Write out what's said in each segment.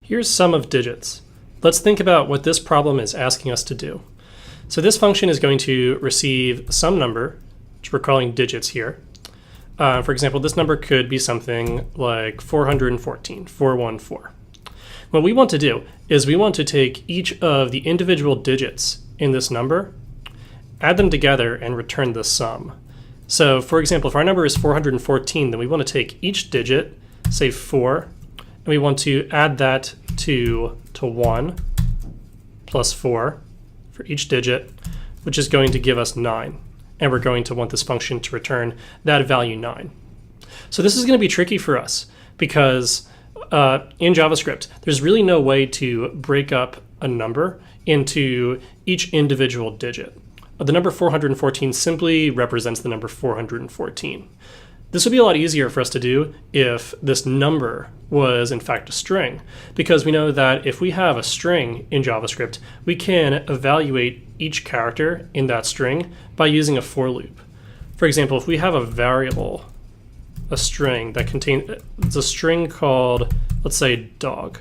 Here's SumOfDigits. Let's think about what this problem is asking us to do. So this function is going to receive some number, which we're calling digits here. For example, this number could be something like 414, 414. What we want to do is we want to take each of the individual digits in this number, add them together, and return the sum. So for example, if our number is 414, then we want to take each digit, say 4, and we want to add that to 1 plus 4 for each digit, which is going to give us 9. And we're going to want this function to return that value 9. So this is going to be tricky for us because in JavaScript, there's really no way to break up a number into each individual digit. The number 414 simply represents the number 414. This would be a lot easier for us to do if this number was in fact a string, because we know that if we have a string in JavaScript, we can evaluate each character in that string by using a for loop. For example, if we have a variable, a string that contains a string called, let's say, dog,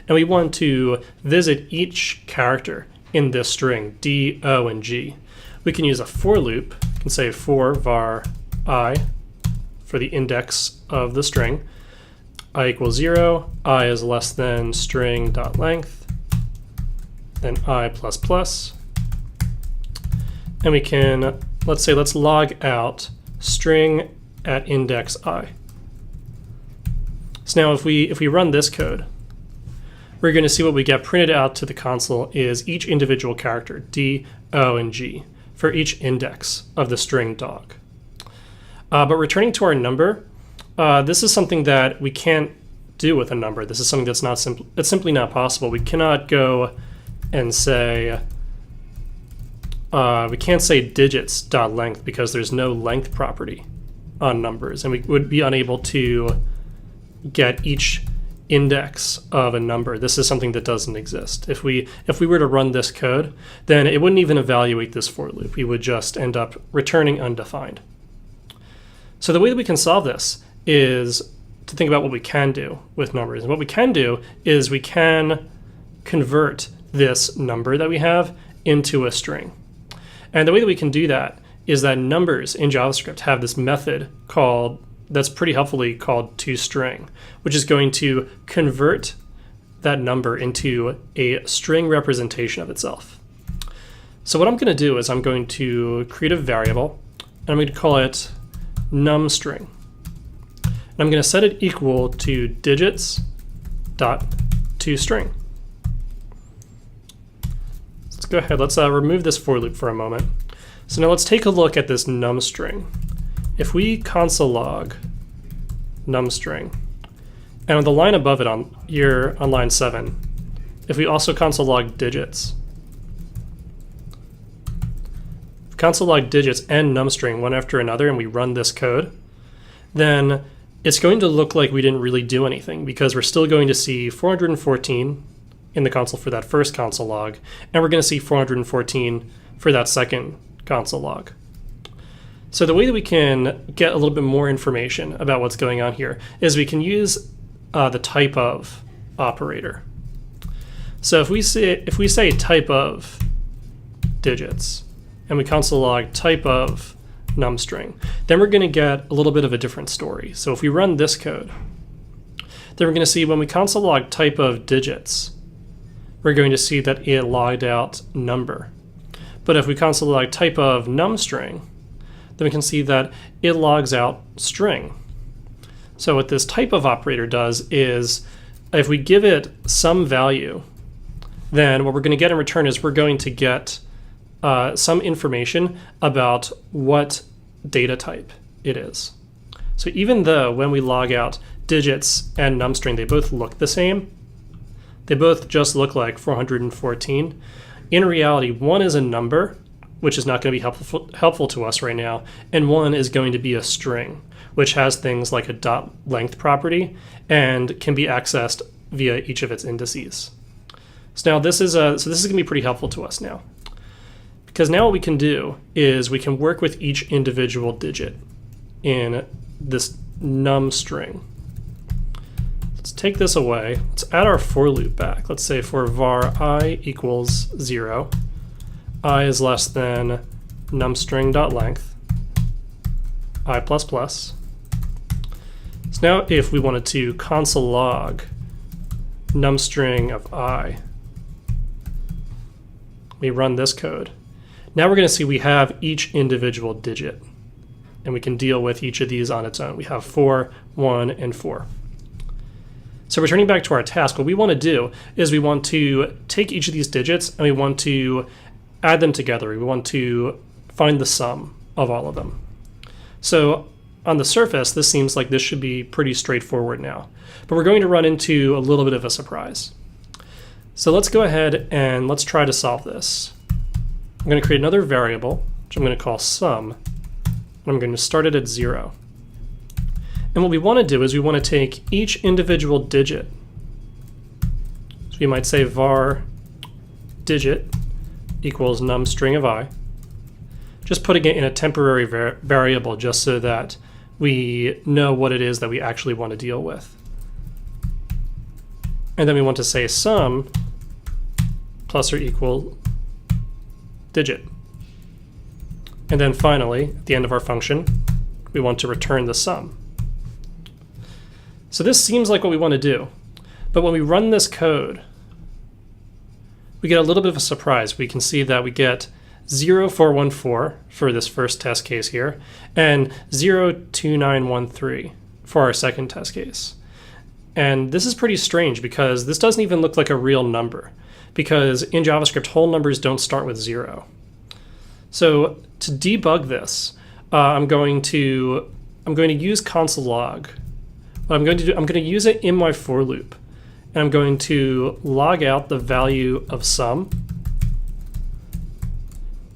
and we want to visit each character in this string, D, O, and G, we can use a for loop. We can say for var I for the index of the string, I equals 0, I is less than string.length, then I plus plus, and we can, let's log out string at index I. So now if we run this code, we're going to see what we get printed out to the console is each individual character, D, O, and G, for each index of the string dog. But returning to our number, this is something that we can't do with a number. This is something that's not simple. It's simply not possible. We cannot go and say, we can't say digits.length because there's no length property on numbers, and we would be unable to get each index of a number. This is something that doesn't exist. If we were to run this code, then it wouldn't even evaluate this for loop. We would just end up returning undefined. So the way that we can solve this is to think about what we can do with numbers. And what we can do is we can convert this number that we have into a string. And the way that we can do that is that numbers in JavaScript have this method that's pretty helpfully called toString, which is going to convert that number into a string representation of itself. So what I'm going to do is I'm going to create a variable, and I'm going to call it numString. And I'm going to set it equal to digits.toString. Let's go ahead. Let's remove this for loop for a moment. So now let's take a look at this numString. If we console log numString, and on the line above it on line 7, if we also console log digits, console log digits and numString one after another, and we run this code, then it's going to look like we didn't really do anything because we're still going to see 414 in the console for that first console log, and we're going to see 414 for that second console log. So the way that we can get a little bit more information about what's going on here is we can use the type of operator. So if we say type of digits, and we console log type of numString, then we're going to get a little bit of a different story. So if we run this code, then we're going to see when we console log type of digits, we're going to see that it logged out number. But if we console log type of numString, then we can see that it logs out string. So what this type of operator does is if we give it some value, then what we're going to get in return is we're going to get some information about what data type it is. So even though when we log out digits and numString, they both look the same, they both just look like 414, in reality, one is a number, which is not going to be helpful to us right now, and one is going to be a string, which has things like a dot length property and can be accessed via each of its indices. So now this is going to be pretty helpful to us now. Because now what we can do is we can work with each individual digit in this numString. Let's take this away. Let's add our for loop back. Let's say for var I equals 0, I is less than numstring.length, I++. So now if we wanted to console log numstring of I, we run this code. Now we're going to see we have each individual digit, and we can deal with each of these on its own. We have 4, 1, and 4. So returning back to our task, what we want to do is we want to take each of these digits and we want to add them together. We want to find the sum of all of them. So on the surface, this seems like this should be pretty straightforward now, but we're going to run into a little bit of a surprise. So let's go ahead and let's try to solve this. I'm going to create another variable, which I'm going to call sum, and I'm going to start it at 0. And what we want to do is we want to take each individual digit. So we might say var digit equals numstring of I, just putting it in a temporary variable just so that we know what it is that we actually want to deal with. And then we want to say sum plus or equal digit. And then finally, at the end of our function, we want to return the sum. So this seems like what we want to do, but when we run this code, we get a little bit of a surprise. We can see that we get 0414 for this first test case here, and 02913 for our second test case. And this is pretty strange because this doesn't even look like a real number, because in JavaScript, whole numbers don't start with 0. So to debug this, I'm going to use console log. What I'm going to do, I'm going to use it in my for loop, and I'm going to log out the value of sum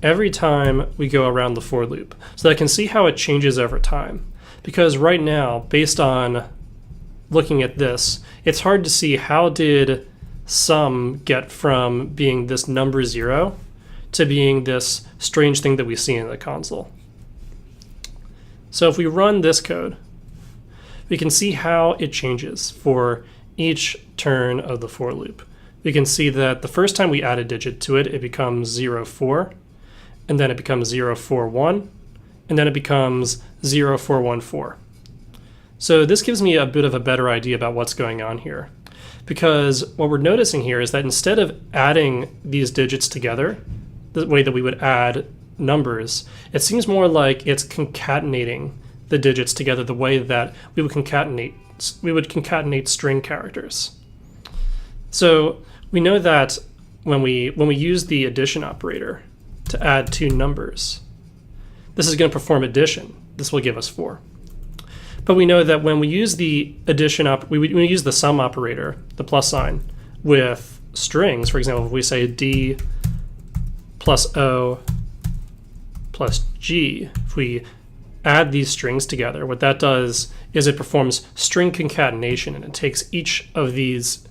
every time we go around the for loop, so that I can see how it changes over time. Because right now, based on looking at this, it's hard to see how did sum get from being this number 0 to being this strange thing that we see in the console. So if we run this code, we can see how it changes for each turn of the for loop. We can see that the first time we add a digit to it, it becomes 04, and then it becomes 041, and then it becomes 0414. So this gives me a bit of a better idea about what's going on here, because what we're noticing here is that instead of adding these digits together the way that we would add numbers, it seems more like it's concatenating the digits together the way that we would concatenate string characters. So we know that when we use the addition operator to add two numbers, this is going to perform addition. This will give us 4. But we know that when we use the addition we use the sum operator, the plus sign, with strings, for example, if we say D plus O plus G, if we add these strings together, what that does is it performs string concatenation, and it takes each of these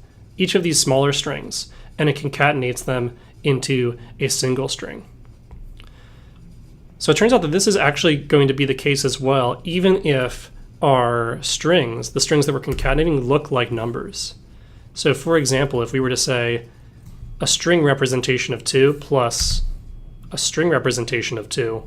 smaller strings and it concatenates them into a single string. So it turns out that this is actually going to be the case as well, even if our strings, the strings that we're concatenating, look like numbers. So for example, if we were to say a string representation of 2 plus a string representation of 2,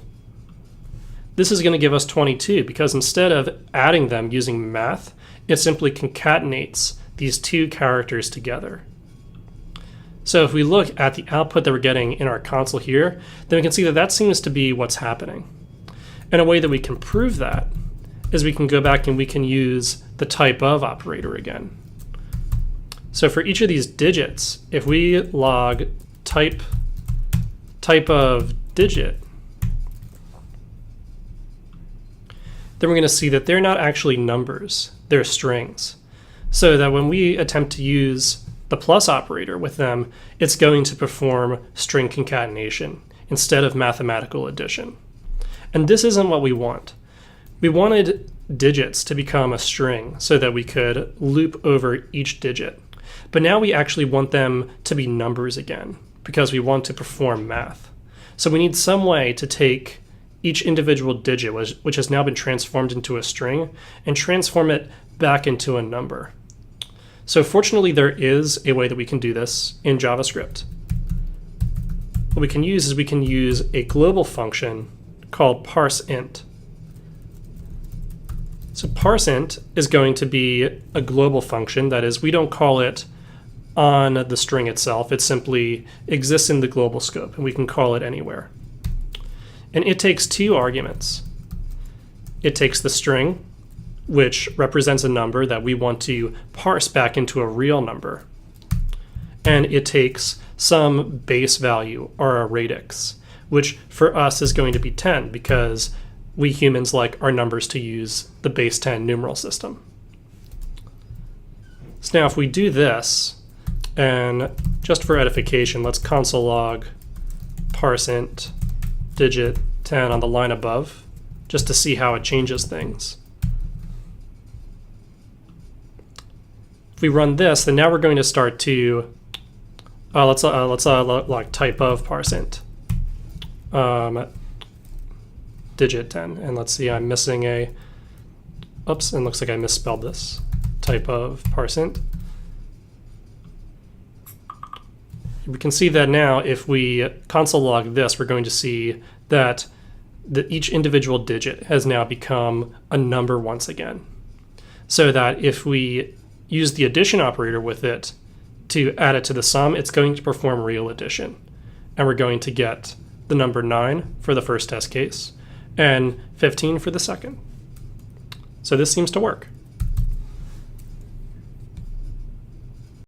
this is going to give us 22, because instead of adding them using math, it simply concatenates these two characters together. So if we look at the output that we're getting in our console here, then we can see that that seems to be what's happening. And a way that we can prove that is we can go back and we can use the type of operator again. So for each of these digits, if we log type of digit, then we're going to see that they're not actually numbers, they're strings. So that when we attempt to use the plus operator with them, it's going to perform string concatenation instead of mathematical addition. And this isn't what we want. We wanted digits to become a string so that we could loop over each digit. But now we actually want them to be numbers again, because we want to perform math. So we need some way to take each individual digit, which has now been transformed into a string, and transform it back into a number. So fortunately, there is a way that we can do this in JavaScript. What we can use is we can use a global function called parseInt. So parseInt is going to be a global function. That is, we don't call it on the string itself. It simply exists in the global scope, and we can call it anywhere. And it takes two arguments. It takes the string, which represents a number that we want to parse back into a real number. And it takes some base value, or a radix, which for us is going to be 10 because we humans like our numbers to use the base 10 numeral system. So now if we do this, and just for edification, let's console log parseInt digit 10 on the line above, just to see how it changes things. If we run this, then now we're going to start to let's like type of parseInt digit 10, and let's see, I'm missing a oops, and looks like I misspelled this. Type of parseInt. We can see that now if we console log this, we're going to see that each individual digit has now become a number once again. So that if we use the addition operator with it to add it to the sum, it's going to perform real addition. And we're going to get the number 9 for the first test case and 15 for the second. So this seems to work.